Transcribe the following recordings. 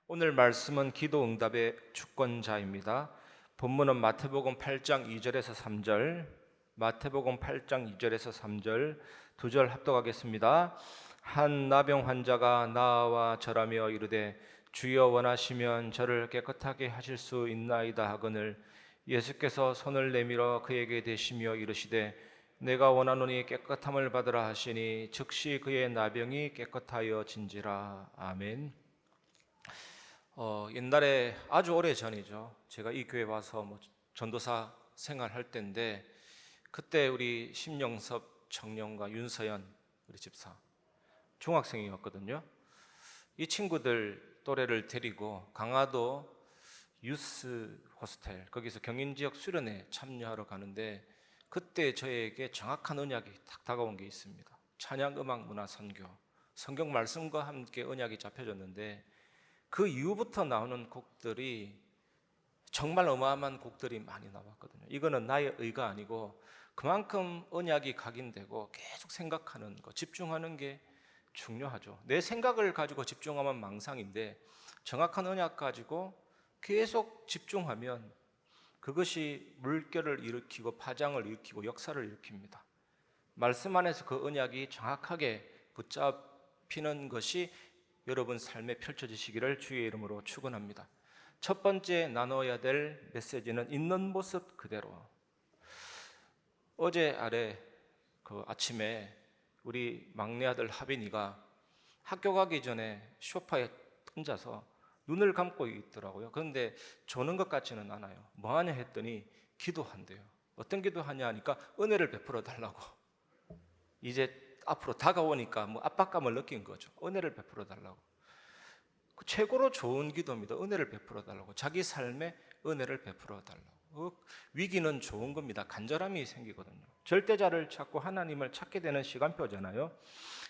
오늘 말씀은 기도 응답의 주권자입니다. 본문은 마태복음 8장 2절에서 3절, 마태복음 8장 2절에서 3절 두 절 합독하겠습니다. 한 나병 환자가 나와 절하며 이르되 주여 원하시면 저를 깨끗하게 하실 수 있나이다 하거늘 예수께서 손을 내밀어 그에게 대시며 이르시되 내가 원하노니 깨끗함을 받으라 하시니 즉시 그의 나병이 깨끗하여 진지라. 아멘. 옛날에 아주 오래 전이죠. 제가 이 교회 와서 전도사 생활할 때인데 그때 우리 심영섭 청년과 윤서연 우리 집사 중학생이었거든요. 이 친구들 또래를 데리고 강화도 유스 호스텔 거기서 경인지역 수련회 참여하러 가는데 그때 저에게 정확한 언약이 딱 다가온 게 있습니다. 찬양, 음악, 문화, 선교, 성경 말씀과 함께 언약이 잡혀졌는데 그 이후부터 나오는 곡들이 정말 어마어마한 곡들이 많이 나왔거든요. 이거는 나의 의가 아니고 그만큼 언약이 각인되고 계속 생각하는 거, 집중하는 게 중요하죠. 내 생각을 가지고 집중하면 망상인데 정확한 언약 가지고 계속 집중하면 그것이 물결을 일으키고 파장을 일으키고 역사를 일으킵니다. 말씀 안에서 그 언약이 정확하게 붙잡히는 것이 여러분 삶에 펼쳐지시기를 주의 이름으로 축원합니다. 첫 번째 나눠야 될 메시지는 있는 모습 그대로. 어제 아침에 우리 막내 아들 하빈이가 학교 가기 전에 소파에 앉아서 눈을 감고 있더라고요. 그런데 조는 것 같지는 않아요. 뭐 하냐 했더니 기도한대요. 어떤 기도하냐 하니까 은혜를 베풀어 달라고. 이제 앞으로 다가오니까 압박감을 느낀 거죠. 은혜를 베풀어 달라고. 최고로 좋은 기도입니다. 은혜를 베풀어 달라고. 자기 삶에 은혜를 베풀어 달라고. 위기는 좋은 겁니다. 간절함이 생기거든요. 절대자를 찾고 하나님을 찾게 되는 시간표잖아요.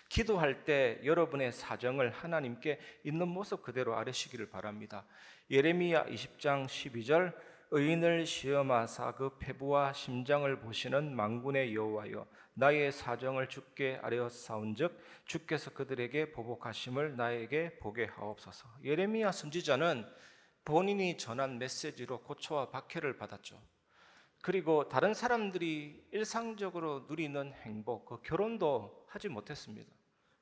기도할 때 여러분의 사정을 하나님께 있는 모습 그대로 아뢰시기를 바랍니다. 예레미야 20장 12절 의인을 시험하사 그 패부와 심장을 보시는 만군의 여호와여 나의 사정을 주께 아뢰었사온즉 주께서 그들에게 보복하심을 나에게 보게 하옵소서. 예레미야 선지자는 본인이 전한 메시지로 고초와 박해를 받았죠. 그리고 다른 사람들이 일상적으로 누리는 행복, 그 결혼도 하지 못했습니다.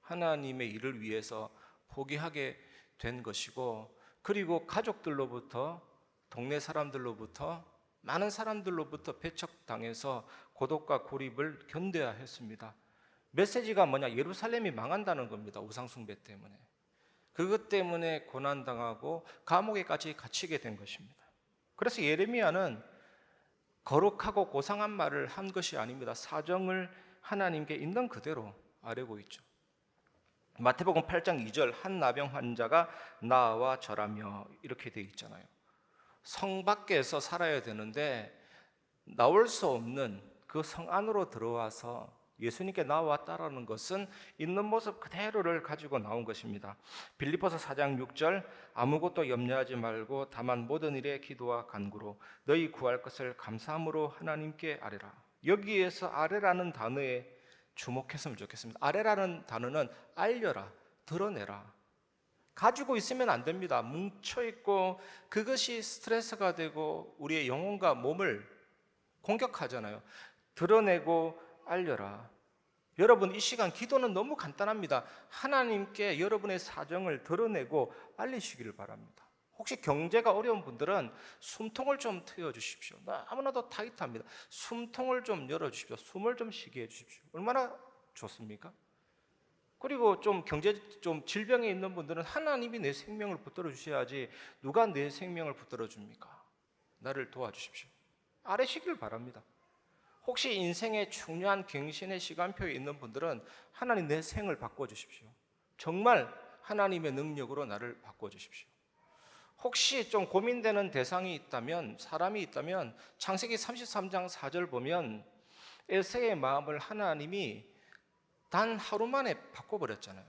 하나님의 일을 위해서 포기하게 된 것이고, 그리고 가족들로부터, 동네 사람들로부터, 많은 사람들로부터 배척당해서 고독과 고립을 견뎌야 했습니다. 메시지가 뭐냐? 예루살렘이 망한다는 겁니다. 우상숭배 때문에. 그것 때문에 고난당하고 감옥에까지 갇히게 된 것입니다. 그래서 예레미야는 거룩하고 고상한 말을 한 것이 아닙니다. 사정을 하나님께 있는 그대로 아뢰고 있죠. 마태복음 8장 2절 한 나병 환자가 나와 절하며 이렇게 되어 있잖아요. 성 밖에서 살아야 되는데 나올 수 없는 그 성 안으로 들어와서 예수님께 나와 따르는 것은 있는 모습 그대로를 가지고 나온 것입니다. 빌립보서 4장 6절 아무것도 염려하지 말고 다만 모든 일에 기도와 간구로 너희 구할 것을 감사함으로 하나님께 아뢰라. 여기에서 아뢰라는 단어에 주목했으면 좋겠습니다. 아뢰라는 단어는 알려라, 드러내라. 가지고 있으면 안 됩니다. 뭉쳐있고 그것이 스트레스가 되고 우리의 영혼과 몸을 공격하잖아요. 드러내고 알려라. 여러분, 이 시간 기도는 너무 간단합니다. 하나님께 여러분의 사정을 드러내고 알리시기를 바랍니다. 혹시 경제가 어려운 분들은 숨통을 좀 트여주십시오. 너무나도 타이트합니다. 숨통을 좀 열어주십시오. 숨을 좀 쉬게 해주십시오. 얼마나 좋습니까? 그리고 좀 질병에 있는 분들은 하나님이 내 생명을 붙들어 주셔야지 누가 내 생명을 붙들어 줍니까? 나를 도와주십시오. 아뢰시길 바랍니다. 혹시 인생의 중요한 갱신의 시간표에 있는 분들은 하나님 내 생을 바꿔주십시오. 정말 하나님의 능력으로 나를 바꿔주십시오. 혹시 좀 고민되는 대상이 있다면, 사람이 있다면 창세기 33장 4절 보면 에세의 마음을 하나님이 단 하루 만에 바꿔버렸잖아요.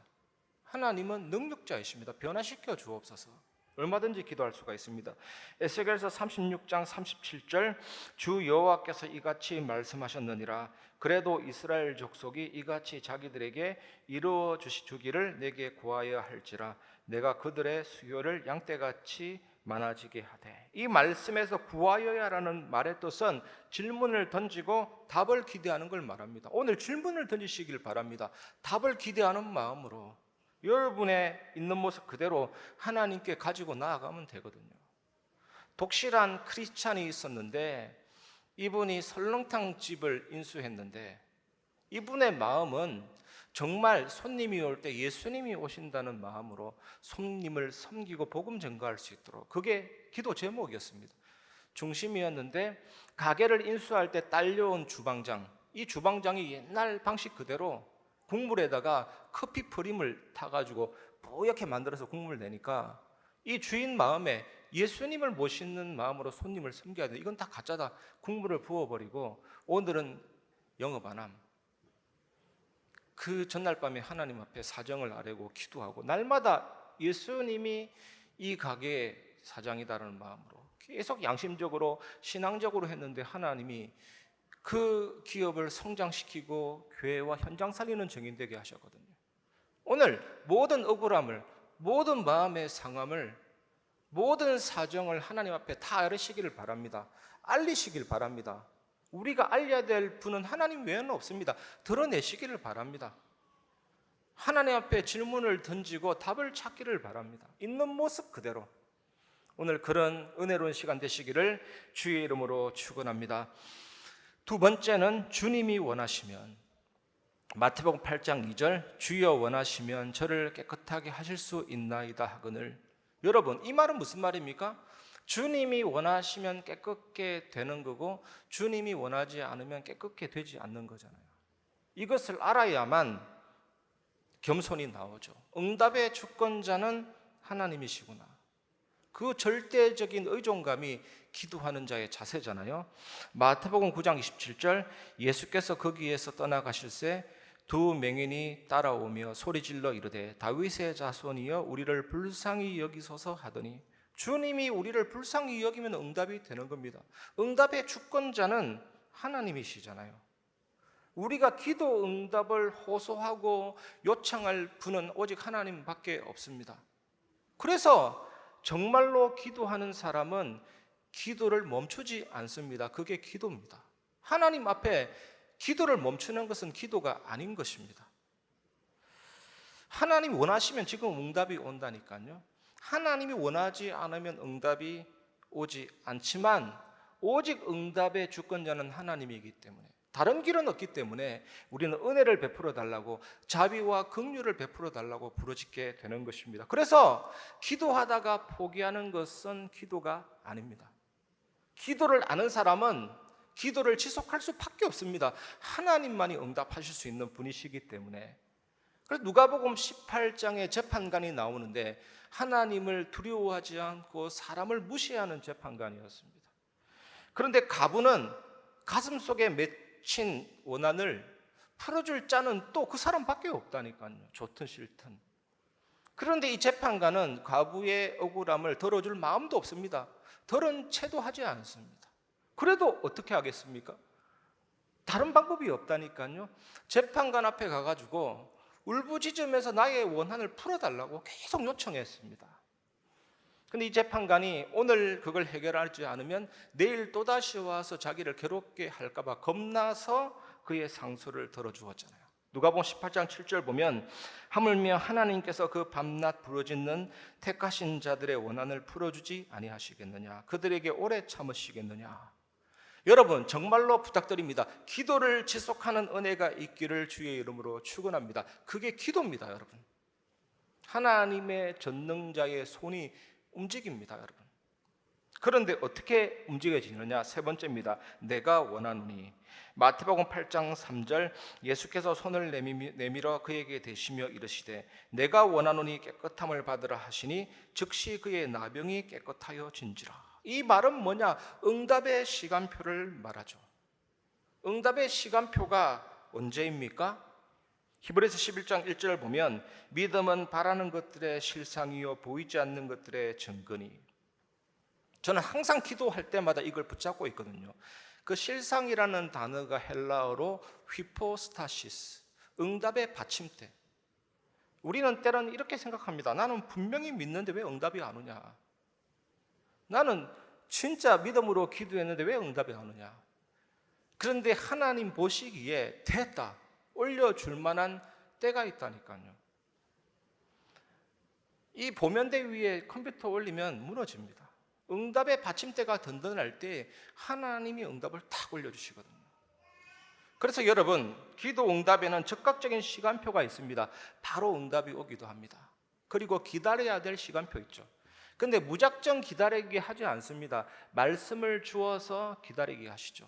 하나님은 능력자이십니다. 변화시켜 주옵소서. 얼마든지 기도할 수가 있습니다. 에스겔서 36장 37절 주 여호와께서 이같이 말씀하셨느니라 그래도 이스라엘 족속이 이같이 자기들에게 이루어 주기를 내게 구하여 할지라 내가 그들의 수요를 양떼같이 많아지게 하되. 이 말씀에서 구하여야라는 말의 뜻은 질문을 던지고 답을 기대하는 걸 말합니다. 오늘 질문을 던지시길 바랍니다. 답을 기대하는 마음으로 여러분의 있는 모습 그대로 하나님께 가지고 나아가면 되거든요. 독실한 크리스찬이 있었는데 이분이 설렁탕 집을 인수했는데 이분의 마음은 정말 손님이 올 때 예수님이 오신다는 마음으로 손님을 섬기고 복음 전가할 수 있도록, 그게 기도 제목이었습니다. 중심이었는데 가게를 인수할 때 딸려온 주방장, 이 주방장이 옛날 방식 그대로 국물에다가 커피 프림을 타가지고 뽀얗게 만들어서 국물을 내니까 이 주인 마음에 예수님을 모시는 마음으로 손님을 섬겨야 돼. 이건 다 가짜다. 국물을 부어버리고 오늘은 영업 안 함. 그 전날 밤에 하나님 앞에 사정을 아뢰고 기도하고 날마다 예수님이 이 가게의 사장이다라는 마음으로 계속 양심적으로 신앙적으로 했는데 하나님이 그 기업을 성장시키고 교회와 현장 살리는 증인되게 하셨거든요. 오늘 모든 억울함을, 모든 마음의 상함을, 모든 사정을 하나님 앞에 다 알으시기를 바랍니다. 알리시길 바랍니다. 우리가 알려야 될 분은 하나님 외에는 없습니다. 드러내시기를 바랍니다. 하나님 앞에 질문을 던지고 답을 찾기를 바랍니다. 있는 모습 그대로. 오늘 그런 은혜로운 시간 되시기를 주의 이름으로 축원합니다. 두 번째는 주님이 원하시면, 마태복음 8장 2절, 주여 원하시면 저를 깨끗하게 하실 수 있나이다 하거늘. 여러분, 이 말은 무슨 말입니까? 주님이 원하시면 깨끗게 되는 거고 주님이 원하지 않으면 깨끗게 되지 않는 거잖아요. 이것을 알아야만 겸손이 나오죠. 응답의 주권자는 하나님이시구나. 그 절대적인 의존감이 기도하는 자의 자세잖아요. 마태복음 9장 27절, 예수께서 거기에서 떠나가실새 두 맹인이 따라오며 소리질러 이르되 다윗의 자손이여 우리를 불쌍히 여기소서 하더니, 주님이 우리를 불쌍히 여기면 응답이 되는 겁니다. 응답의 주권자는 하나님이시잖아요. 우리가 기도 응답을 호소하고 요청할 분은 오직 하나님밖에 없습니다. 그래서 정말로 기도하는 사람은 기도를 멈추지 않습니다. 그게 기도입니다. 하나님 앞에 기도를 멈추는 것은 기도가 아닌 것입니다. 하나님 원하시면 지금 응답이 온다니까요. 하나님이 원하지 않으면 응답이 오지 않지만 오직 응답의 주권자는 하나님이기 때문에, 다른 길은 없기 때문에 우리는 은혜를 베풀어 달라고, 자비와 긍휼을 베풀어 달라고 부르짖게 되는 것입니다. 그래서 기도하다가 포기하는 것은 기도가 아닙니다. 기도를 아는 사람은 기도를 지속할 수밖에 없습니다. 하나님만이 응답하실 수 있는 분이시기 때문에. 그래서 누가복음 18장에 재판관이 나오는데 하나님을 두려워하지 않고 사람을 무시하는 재판관이었습니다. 그런데 가부는 가슴속에 맺힌 원한을 풀어줄 자는 또 그 사람밖에 없다니까요. 좋든 싫든. 그런데 이 재판관은 가부의 억울함을 덜어줄 마음도 없습니다. 덜은 채도 하지 않습니다. 그래도 어떻게 하겠습니까? 다른 방법이 없다니까요. 재판관 앞에 가가지고 울부짖으면서 나의 원한을 풀어달라고 계속 요청했습니다. 근데 이 재판관이 오늘 그걸 해결하지 않으면 내일 또다시 와서 자기를 괴롭게 할까봐 겁나서 그의 상소를 들어주었잖아요. 누가복음 18장 7절 보면 하물며 하나님께서 그 밤낮 부르짖는 택하신 자들의 원한을 풀어주지 아니하시겠느냐, 그들에게 오래 참으시겠느냐. 여러분, 정말로 부탁드립니다. 기도를 지속하는 은혜가 있기를 주의 이름으로 축원합니다. 그게 기도입니다, 여러분. 하나님의 전능자의 손이 움직입니다, 여러분. 그런데 어떻게 움직여지느냐? 세 번째입니다. 내가 원하노니. 마태복음 8장 3절, 예수께서 손을 내밀어 그에게 대시며 이르시되 내가 원하노니 깨끗함을 받으라 하시니 즉시 그의 나병이 깨끗하여 진지라. 이 말은 뭐냐? 응답의 시간표를 말하죠. 응답의 시간표가 언제입니까? 히브리서 11장 1절을 보면 믿음은 바라는 것들의 실상이요 보이지 않는 것들의 증거니. 저는 항상 기도할 때마다 이걸 붙잡고 있거든요. 그 실상이라는 단어가 헬라어로 휘포스타시스, 응답의 받침대. 우리는 때로는 이렇게 생각합니다. 나는 분명히 믿는데 왜 응답이 안 오냐? 나는 진짜 믿음으로 기도했는데 왜 응답이 안 오냐? 그런데 하나님 보시기에 됐다, 올려줄 만한 때가 있다니까요. 이 보면대 위에 컴퓨터 올리면 무너집니다. 응답의 받침대가 든든할 때 하나님이 응답을 탁 올려주시거든요. 그래서 여러분, 기도 응답에는 즉각적인 시간표가 있습니다. 바로 응답이 오기도 합니다. 그리고 기다려야 될 시간표 있죠. 근데 무작정 기다리게 하지 않습니다. 말씀을 주어서 기다리게 하시죠.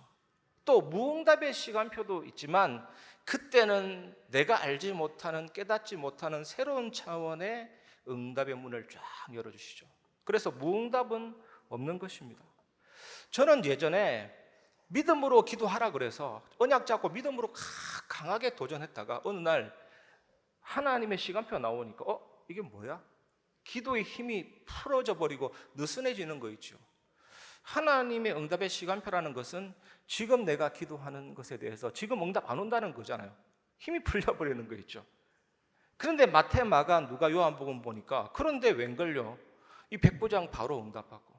또 무응답의 시간표도 있지만 그때는 내가 알지 못하는, 깨닫지 못하는 새로운 차원의 응답의 문을 쫙 열어주시죠. 그래서 무응답은 없는 것입니다. 저는 예전에 믿음으로 기도하라 그래서 언약 잡고 믿음으로 강하게 도전했다가 어느 날 하나님의 시간표 나오니까 이게 뭐야? 기도의 힘이 풀어져 버리고 느슨해지는 거 있죠. 하나님의 응답의 시간표라는 것은 지금 내가 기도하는 것에 대해서 지금 응답 안 온다는 거잖아요. 힘이 풀려버리는 거 있죠. 그런데 마태, 마가, 누가, 요한복음 보니까 그런데 웬걸요? 이 백부장 바로 응답받고,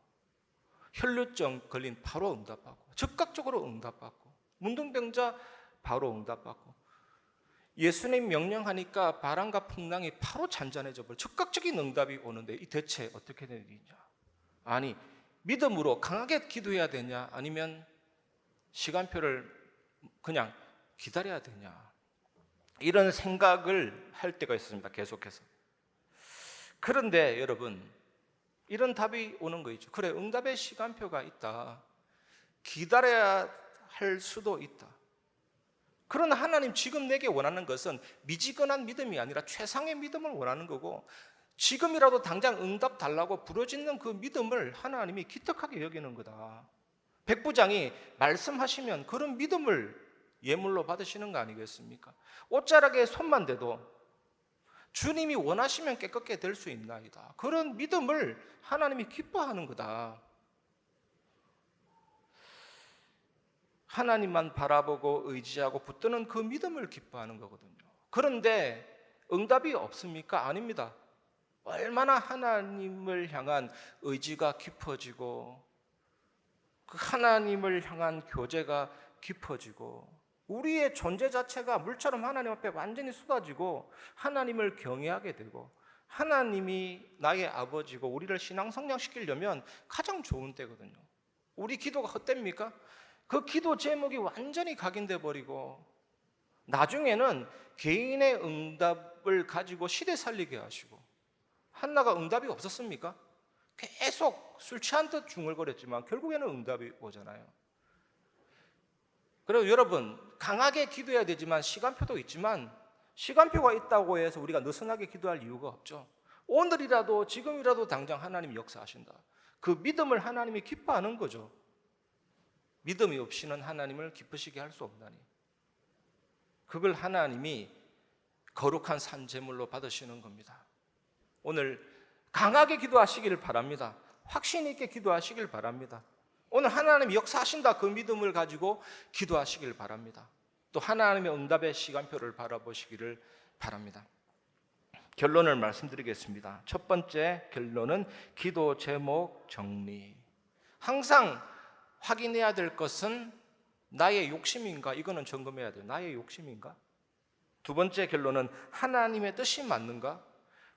혈루증 걸린 바로 응답받고, 즉각적으로 응답받고, 문둥병자 바로 응답받고, 예수님 명령하니까 바람과 풍랑이 바로 잔잔해져 버려. 즉각적인 응답이 오는데 이 대체 어떻게 된 일이냐? 아니, 믿음으로 강하게 기도해야 되냐? 아니면 시간표를 그냥 기다려야 되냐? 이런 생각을 할 때가 있습니다. 계속해서. 그런데 여러분, 이런 답이 오는 거 있죠. 그래, 응답의 시간표가 있다. 기다려야 할 수도 있다. 그러나 하나님 지금 내게 원하는 것은 미지근한 믿음이 아니라 최상의 믿음을 원하는 거고, 지금이라도 당장 응답 달라고 부르짖는 그 믿음을 하나님이 기특하게 여기는 거다. 백부장이 말씀하시면 그런 믿음을 예물로 받으시는 거 아니겠습니까? 옷자락에 손만 대도 주님이 원하시면 깨끗게 될 수 있나이다. 그런 믿음을 하나님이 기뻐하는 거다. 하나님만 바라보고 의지하고 붙드는 그 믿음을 기뻐하는 거거든요. 그런데 응답이 없습니까? 아닙니다. 얼마나 하나님을 향한 의지가 깊어지고 그 하나님을 향한 교제가 깊어지고 우리의 존재 자체가 물처럼 하나님 앞에 완전히 쏟아지고 하나님을 경외하게 되고 하나님이 나의 아버지고 우리를 신앙 성장시키려면 가장 좋은 때거든요. 우리 기도가 헛됩니까? 그 기도 제목이 완전히 각인돼 버리고 나중에는 개인의 응답을 가지고 시대 살리게 하시고, 한나가 응답이 없었습니까? 계속 술 취한 듯 중얼거렸지만 결국에는 응답이 오잖아요. 그리고 여러분, 강하게 기도해야 되지만 시간표도 있지만 시간표가 있다고 해서 우리가 느슨하게 기도할 이유가 없죠. 오늘이라도 지금이라도 당장 하나님이 역사하신다. 그 믿음을 하나님이 기뻐하는 거죠. 믿음이 없이는 하나님을 기쁘시게 할 수 없나니 그걸 하나님이 거룩한 산제물로 받으시는 겁니다. 오늘 강하게 기도하시기를 바랍니다. 확신 있게 기도하시길 바랍니다. 오늘 하나님이 역사하신다, 그 믿음을 가지고 기도하시길 바랍니다. 또 하나님의 응답의 시간표를 바라보시기를 바랍니다. 결론을 말씀드리겠습니다. 첫 번째 결론은 기도 제목 정리. 항상 확인해야 될 것은 나의 욕심인가? 이거는 점검해야 돼요. 나의 욕심인가? 두 번째 결론은 하나님의 뜻이 맞는가?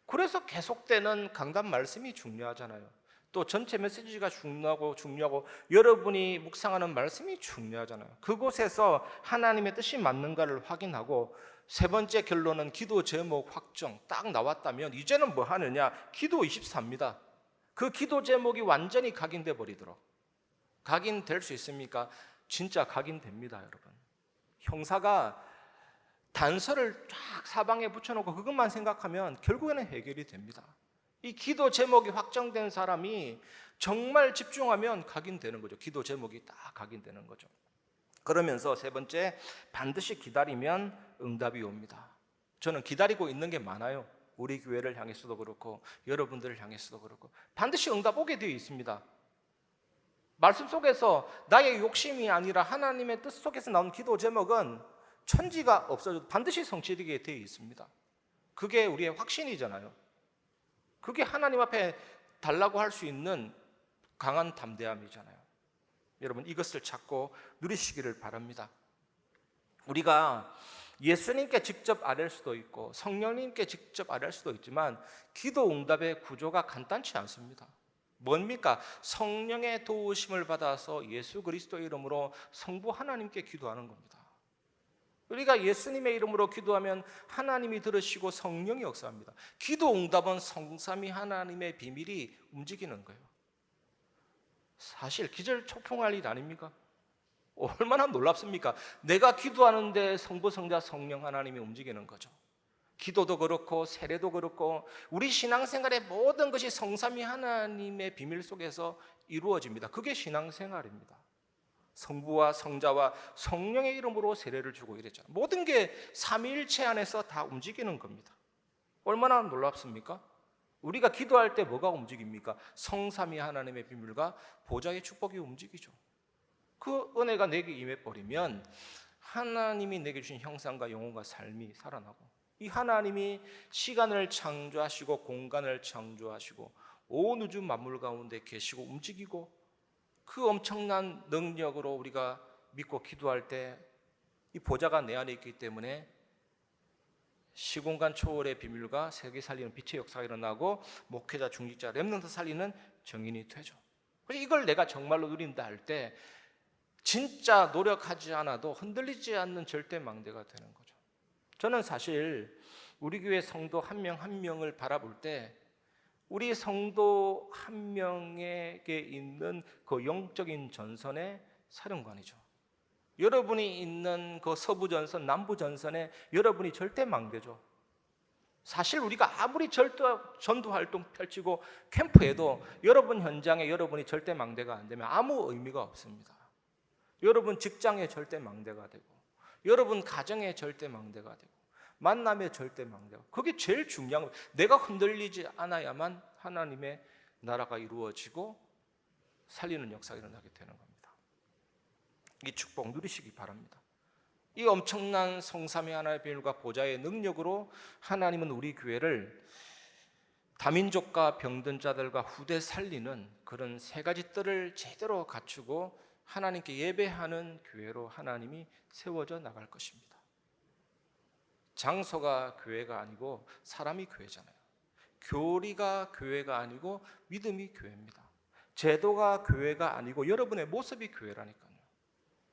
그래서 계속되는 강단 말씀이 중요하잖아요. 또 전체 메시지가 중요하고 여러분이 묵상하는 말씀이 중요하잖아요. 그곳에서 하나님의 뜻이 맞는가를 확인하고, 세 번째 결론은 기도 제목 확정 딱 나왔다면 이제는 뭐 하느냐? 기도 24입니다. 그 기도 제목이 완전히 각인돼 버리도록. 각인될 수 있습니까? 진짜 각인됩니다, 여러분. 형사가 단서를 쫙 사방에 붙여놓고 그것만 생각하면 결국에는 해결이 됩니다. 이 기도 제목이 확정된 사람이 정말 집중하면 각인되는 거죠. 기도 제목이 딱 각인되는 거죠. 그러면서 세 번째, 반드시 기다리면 응답이 옵니다. 저는 기다리고 있는 게 많아요. 우리 교회를 향해서도 그렇고 여러분들을 향해서도 그렇고 반드시 응답 오게 되어 있습니다. 말씀 속에서 나의 욕심이 아니라 하나님의 뜻 속에서 나온 기도 제목은 천지가 없어져도 반드시 성취되게 되어 있습니다. 그게 우리의 확신이잖아요. 그게 하나님 앞에 달라고 할 수 있는 강한 담대함이잖아요. 여러분, 이것을 찾고 누리시기를 바랍니다. 우리가 예수님께 직접 아뢰 수도 있고 성령님께 직접 아뢰 수도 있지만 기도 응답의 구조가 간단치 않습니다. 뭡니까? 성령의 도우심을 받아서 예수 그리스도의 이름으로 성부 하나님께 기도하는 겁니다. 우리가 예수님의 이름으로 기도하면 하나님이 들으시고 성령이 역사합니다. 기도 응답은 성삼위 하나님의 비밀이 움직이는 거예요. 사실 기절초풍할 일 아닙니까? 얼마나 놀랍습니까? 내가 기도하는데 성부, 성자, 성령 하나님이 움직이는 거죠. 기도도 그렇고 세례도 그렇고 우리 신앙생활의 모든 것이 성삼위 하나님의 비밀 속에서 이루어집니다. 그게 신앙생활입니다. 성부와 성자와 성령의 이름으로 세례를 주고 이랬잖아요. 모든 게 삼위일체 안에서 다 움직이는 겁니다. 얼마나 놀랍습니까? 우리가 기도할 때 뭐가 움직입니까? 성삼위 하나님의 비밀과 보좌의 축복이 움직이죠. 그 은혜가 내게 임해버리면 하나님이 내게 주신 형상과 영혼과 삶이 살아나고, 이 하나님이 시간을 창조하시고 공간을 창조하시고 온 우주 만물 가운데 계시고 움직이고, 그 엄청난 능력으로 우리가 믿고 기도할 때 이 보좌가 내 안에 있기 때문에 시공간 초월의 비밀과 세계 살리는 빛의 역사가 일어나고 목회자, 중직자, 렘넌트 살리는 정인이 되죠. 이걸 내가 정말로 누린다 할 때 진짜 노력하지 않아도 흔들리지 않는 절대 망대가 되는 거죠. 저는 사실 우리 교회 성도 한 명 한 명을 바라볼 때 우리 성도 한 명에게 있는 그 영적인 전선의 사령관이죠. 여러분이 있는 그 서부 전선, 남부 전선에 여러분이 절대 망대죠. 사실 우리가 아무리 전도 활동 펼치고 캠프에도 여러분 현장에 여러분이 절대 망대가 안 되면 아무 의미가 없습니다. 여러분 직장에 절대 망대가 되고, 여러분 가정에 절대 망대가 되고, 만남에 절대 망대가, 그게 제일 중요한 거예요. 내가 흔들리지 않아야만 하나님의 나라가 이루어지고 살리는 역사가 일어나게 되는 겁니다. 이 축복 누리시기 바랍니다. 이 엄청난 성삼위 하나의 비밀과 보좌의 능력으로 하나님은 우리 교회를 다민족과 병든 자들과 후대 살리는 그런 세 가지 뜰을 제대로 갖추고 하나님께 예배하는 교회로 하나님이 세워져 나갈 것입니다. 장소가 교회가 아니고 사람이 교회잖아요. 교리가 교회가 아니고 믿음이 교회입니다. 제도가 교회가 아니고 여러분의 모습이 교회라니까요.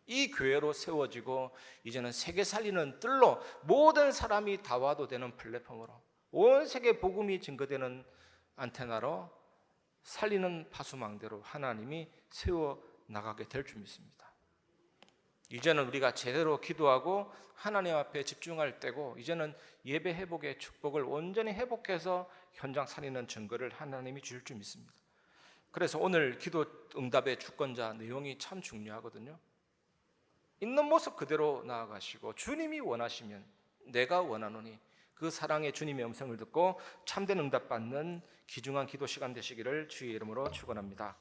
이 교회로 세워지고 이제는 세계 살리는 뜰로 모든 사람이 다 와도 되는 플랫폼으로 온 세계 복음이 증거되는 안테나로 살리는 파수망대로 하나님이 세워 나가게 될 줄 믿습니다. 이제는 우리가 제대로 기도하고 하나님 앞에 집중할 때고, 이제는 예배 회복의 축복을 온전히 회복해서 현장 살리는 증거를 하나님이 주실 줄 믿습니다. 그래서 오늘 기도 응답의 주권자 내용이 참 중요하거든요. 있는 모습 그대로 나아가시고 주님이 원하시면 내가 원하노니 그 사랑의 주님의 음성을 듣고 참된 응답 받는 귀중한 기도 시간 되시기를 주의 이름으로 축원합니다.